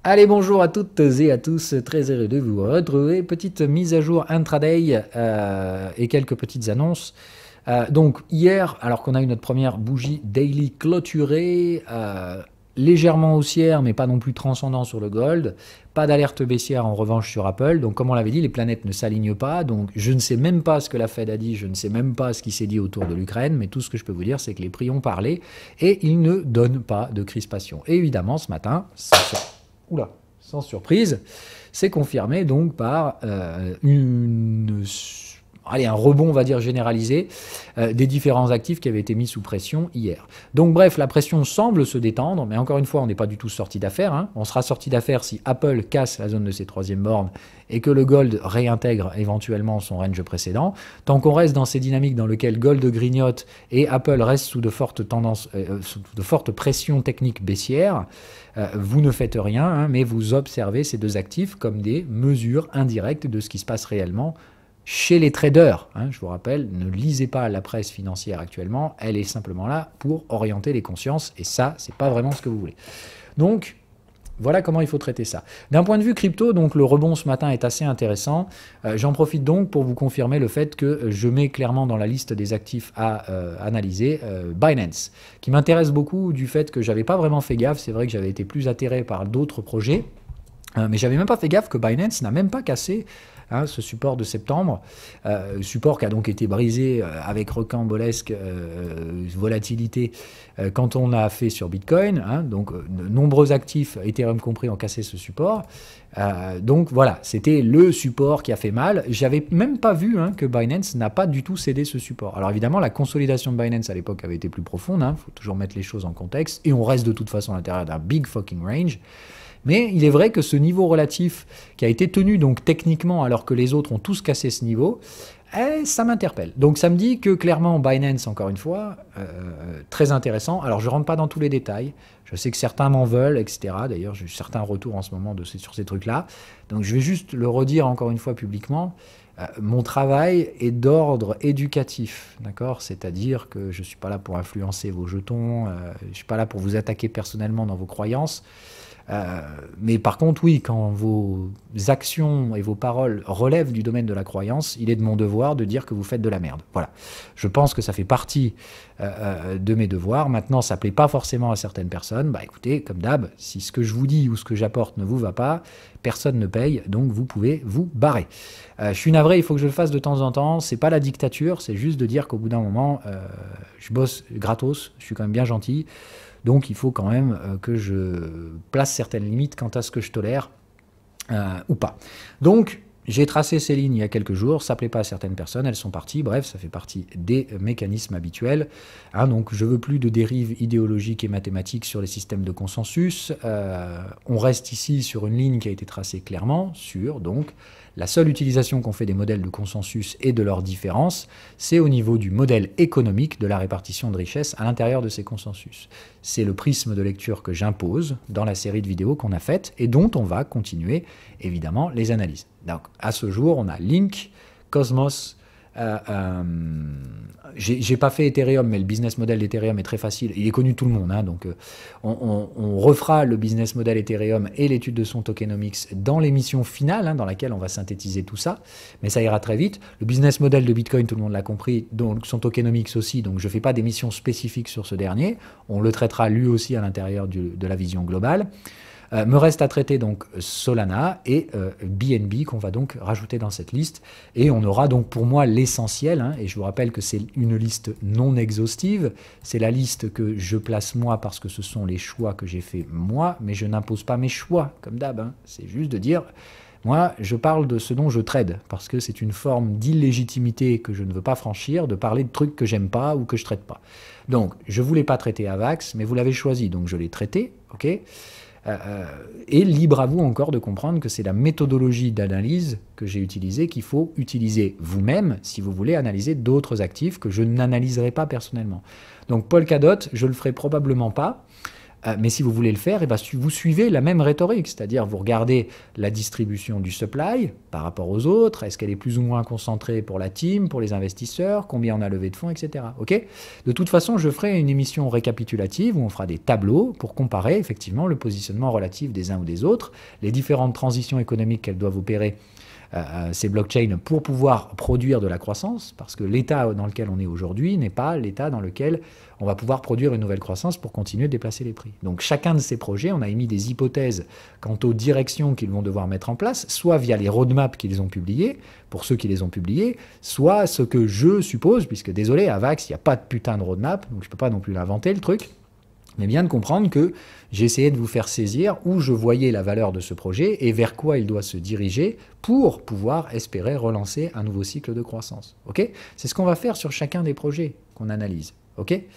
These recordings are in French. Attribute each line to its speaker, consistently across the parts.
Speaker 1: Allez, bonjour à toutes et à tous, très heureux de vous retrouver. Petite mise à jour intraday et quelques petites annonces. Donc hier, alors qu'on a eu notre première bougie daily clôturée, légèrement haussière mais pas non plus transcendant sur le gold, pas d'alerte baissière en revanche sur Apple. Donc comme on l'avait dit, les planètes ne s'alignent pas, donc je ne sais même pas ce que la Fed a dit, je ne sais même pas ce qui s'est dit autour de l'Ukraine, mais tout ce que je peux vous dire c'est que les prix ont parlé et ils ne donnent pas de crispation. Et évidemment ce matin, oula, sans surprise, c'est confirmé donc par un rebond, on va dire, généralisé des différents actifs qui avaient été mis sous pression hier. Donc bref, la pression semble se détendre, mais encore une fois, on n'est pas du tout sorti d'affaire. Hein. On sera sorti d'affaire si Apple casse la zone de ses troisième bornes et que le gold réintègre éventuellement son range précédent. Tant qu'on reste dans ces dynamiques dans lesquelles gold grignote et Apple reste sous de fortes tendances, sous de fortes pressions techniques baissières, vous ne faites rien, hein, mais vous observez ces deux actifs comme des mesures indirectes de ce qui se passe réellement chez les traders. Hein, je vous rappelle, ne lisez pas la presse financière actuellement, elle est simplement là pour orienter les consciences, et ça, c'est pas vraiment ce que vous voulez. Donc, voilà comment il faut traiter ça. D'un point de vue crypto, donc le rebond ce matin est assez intéressant. J'en profite donc pour vous confirmer le fait que je mets clairement dans la liste des actifs à analyser Binance, qui m'intéresse beaucoup du fait que j'avais pas vraiment fait gaffe. C'est vrai que j'avais été plus atterré par d'autres projets. Mais j'avais même pas fait gaffe que Binance n'a même pas cassé ce support de septembre, support qui a donc été brisé avec rocambolesque volatilité quand on a fait sur Bitcoin. Hein, donc de nombreux actifs, Ethereum compris, ont cassé ce support. Donc voilà, c'était le support qui a fait mal. J'avais même pas vu que Binance n'a pas du tout cédé ce support. Alors évidemment, la consolidation de Binance à l'époque avait été plus profonde. Il faut toujours mettre les choses en contexte. Et on reste de toute façon à l'intérieur d'un big fucking range. Mais il est vrai que ce niveau relatif qui a été tenu donc techniquement alors que les autres ont tous cassé ce niveau, ça m'interpelle. Donc ça me dit que clairement Binance, encore une fois, très intéressant. Alors je ne rentre pas dans tous les détails. Je sais que certains m'en veulent, etc. D'ailleurs, j'ai eu certains retours en ce moment sur ces trucs-là. Donc je vais juste le redire encore une fois publiquement. Mon travail est d'ordre éducatif, d'accord? C'est-à-dire que je ne suis pas là pour influencer vos jetons, je ne suis pas là pour vous attaquer personnellement dans vos croyances. Mais par contre, oui, quand vos actions et vos paroles relèvent du domaine de la croyance, il est de mon devoir de dire que vous faites de la merde. Voilà. Je pense que ça fait partie de mes devoirs. Maintenant, ça ne plaît pas forcément à certaines personnes. Bah écoutez, comme d'hab, si ce que je vous dis ou ce que j'apporte ne vous va pas, personne ne paye, donc vous pouvez vous barrer. Je suis navré, il faut que je le fasse de temps en temps. C'est pas la dictature, c'est juste de dire qu'au bout d'un moment, je bosse gratos, je suis quand même bien gentil. Donc il faut quand même que je place certaines limites quant à ce que je tolère ou pas. Donc j'ai tracé ces lignes il y a quelques jours, ça ne plaît pas à certaines personnes, elles sont parties, bref, ça fait partie des mécanismes habituels. Hein, donc je ne veux plus de dérives idéologiques et mathématiques sur les systèmes de consensus. On reste ici sur une ligne qui a été tracée clairement sur donc la seule utilisation qu'on fait des modèles de consensus et de leurs différences, c'est au niveau du modèle économique de la répartition de richesse à l'intérieur de ces consensus. C'est le prisme de lecture que j'impose dans la série de vidéos qu'on a faite et dont on va continuer, évidemment, les analyses. Donc, à ce jour, on a Link, Cosmos. J'ai pas fait Ethereum, mais le business model d'Ethereum est très facile. Il est connu de tout le monde, hein, donc on refera le business model Ethereum et l'étude de son tokenomics dans l'émission finale, hein, dans laquelle on va synthétiser tout ça, mais ça ira très vite. Le business model de Bitcoin, tout le monde l'a compris, donc son tokenomics aussi, donc je fais pas d'émission spécifique sur ce dernier. On le traitera lui aussi à l'intérieur de la vision globale. Me reste à traiter donc Solana et BNB qu'on va donc rajouter dans cette liste. Et on aura donc pour moi l'essentiel, hein, et je vous rappelle que c'est une liste non exhaustive, c'est la liste que je place moi parce que ce sont les choix que j'ai fait moi, mais je n'impose pas mes choix comme d'hab. Hein. C'est juste de dire, moi je parle de ce dont je trade, parce que c'est une forme d'illégitimité que je ne veux pas franchir, de parler de trucs que j'aime pas ou que je traite pas. Donc je ne voulais pas traiter Avax, mais vous l'avez choisi, donc je l'ai traité, ok ? Et libre à vous encore de comprendre que c'est la méthodologie d'analyse que j'ai utilisée qu'il faut utiliser vous-même si vous voulez analyser d'autres actifs que je n'analyserai pas personnellement. Donc Polkadot, je le ferai probablement pas. Mais si vous voulez le faire, vous suivez la même rhétorique, c'est-à-dire vous regardez la distribution du supply par rapport aux autres, est-ce qu'elle est plus ou moins concentrée pour la team, pour les investisseurs, combien on a levé de fonds, etc. Okay, de toute façon, je ferai une émission récapitulative où on fera des tableaux pour comparer effectivement le positionnement relatif des uns ou des autres, les différentes transitions économiques qu'elles doivent opérer, ces blockchains, pour pouvoir produire de la croissance, parce que l'état dans lequel on est aujourd'hui n'est pas l'état dans lequel on va pouvoir produire une nouvelle croissance pour continuer de déplacer les prix. Donc chacun de ces projets, on a émis des hypothèses quant aux directions qu'ils vont devoir mettre en place, soit via les roadmaps qu'ils ont publiés, pour ceux qui les ont publiés, soit ce que je suppose, puisque désolé, à Vax, il n'y a pas de putain de roadmap, donc je ne peux pas non plus l'inventer le truc, mais bien de comprendre que j'ai essayé de vous faire saisir où je voyais la valeur de ce projet et vers quoi il doit se diriger pour pouvoir espérer relancer un nouveau cycle de croissance. Okay, c'est ce qu'on va faire sur chacun des projets qu'on analyse. Okay,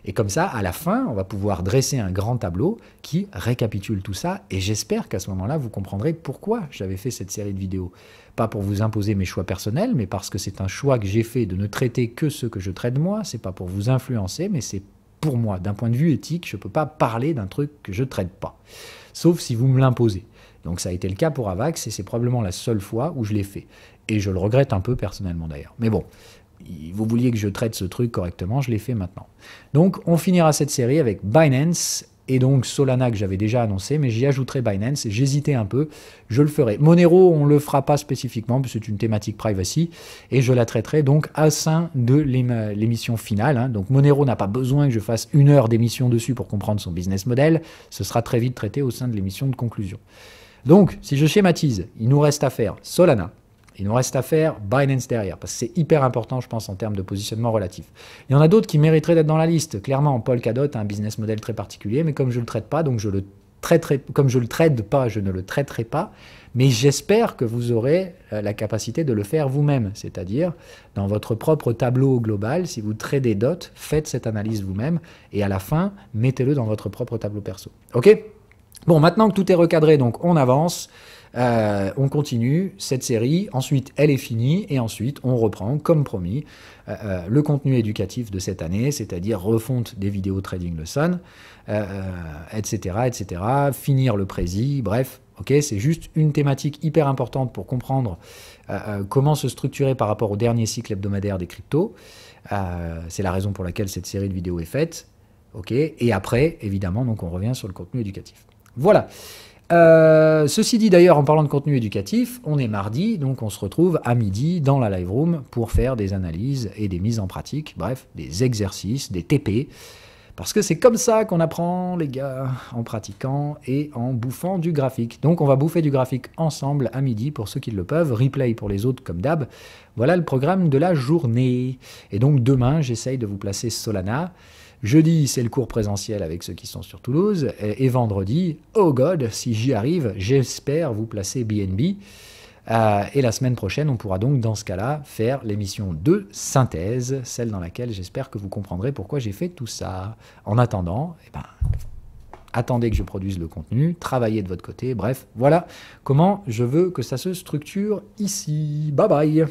Speaker 1: et comme ça, à la fin, on va pouvoir dresser un grand tableau qui récapitule tout ça. Et j'espère qu'à ce moment-là, vous comprendrez pourquoi j'avais fait cette série de vidéos. Pas pour vous imposer mes choix personnels, mais parce que c'est un choix que j'ai fait de ne traiter que ce que je traite moi. C'est pas pour vous influencer, mais c'est pour moi, d'un point de vue éthique, je ne peux pas parler d'un truc que je ne traite pas, sauf si vous me l'imposez. Donc ça a été le cas pour Avax, et c'est probablement la seule fois où je l'ai fait. Et je le regrette un peu personnellement d'ailleurs. Mais bon, vous vouliez que je traite ce truc correctement, je l'ai fait maintenant. Donc on finira cette série avec Binance, et donc Solana que j'avais déjà annoncé, mais j'y ajouterai Binance, j'hésitais un peu, je le ferai. Monero, on ne le fera pas spécifiquement, puisque c'est une thématique privacy, et je la traiterai donc à sein de l'émission finale. Hein. Donc Monero n'a pas besoin que je fasse 1 heure d'émission dessus pour comprendre son business model, ce sera très vite traité au sein de l'émission de conclusion. Donc, si je schématise, il nous reste à faire Solana, il nous reste à faire Binance derrière, parce que c'est hyper important, je pense, en termes de positionnement relatif. Il y en a d'autres qui mériteraient d'être dans la liste. Clairement, Polkadot a un business model très particulier, mais comme je ne le traite pas, donc je le traiterai, comme je le trade pas, je ne le traiterai pas, mais j'espère que vous aurez la capacité de le faire vous-même, c'est-à-dire dans votre propre tableau global, si vous tradez DOT, faites cette analyse vous-même, et à la fin, mettez-le dans votre propre tableau perso. Ok ? Bon, maintenant que tout est recadré, donc on avance. On continue cette série, ensuite elle est finie, et ensuite on reprend, comme promis, le contenu éducatif de cette année, c'est-à-dire refonte des vidéos Trading le Sun, etc., etc., finir le prési, bref, ok, c'est juste une thématique hyper importante pour comprendre comment se structurer par rapport au dernier cycle hebdomadaire des cryptos. C'est la raison pour laquelle cette série de vidéos est faite, ok, et après, évidemment, donc on revient sur le contenu éducatif. Voilà. Ceci dit d'ailleurs, en parlant de contenu éducatif, on est mardi, donc on se retrouve à midi dans la live room pour faire des analyses et des mises en pratique, bref, des exercices, des TP, parce que c'est comme ça qu'on apprend, les gars, en pratiquant et en bouffant du graphique. Donc on va bouffer du graphique ensemble à midi pour ceux qui le peuvent, replay pour les autres comme d'hab. Voilà le programme de la journée. Et donc demain, j'essaye de vous placer Solana. Jeudi, c'est le cours présentiel avec ceux qui sont sur Toulouse. Et vendredi, oh God, si j'y arrive, j'espère vous placer BNB. Et la semaine prochaine, on pourra donc, dans ce cas-là, faire l'émission de synthèse, celle dans laquelle j'espère que vous comprendrez pourquoi j'ai fait tout ça. En attendant, eh ben, attendez que je produise le contenu, travaillez de votre côté, bref, voilà comment je veux que ça se structure ici. Bye bye!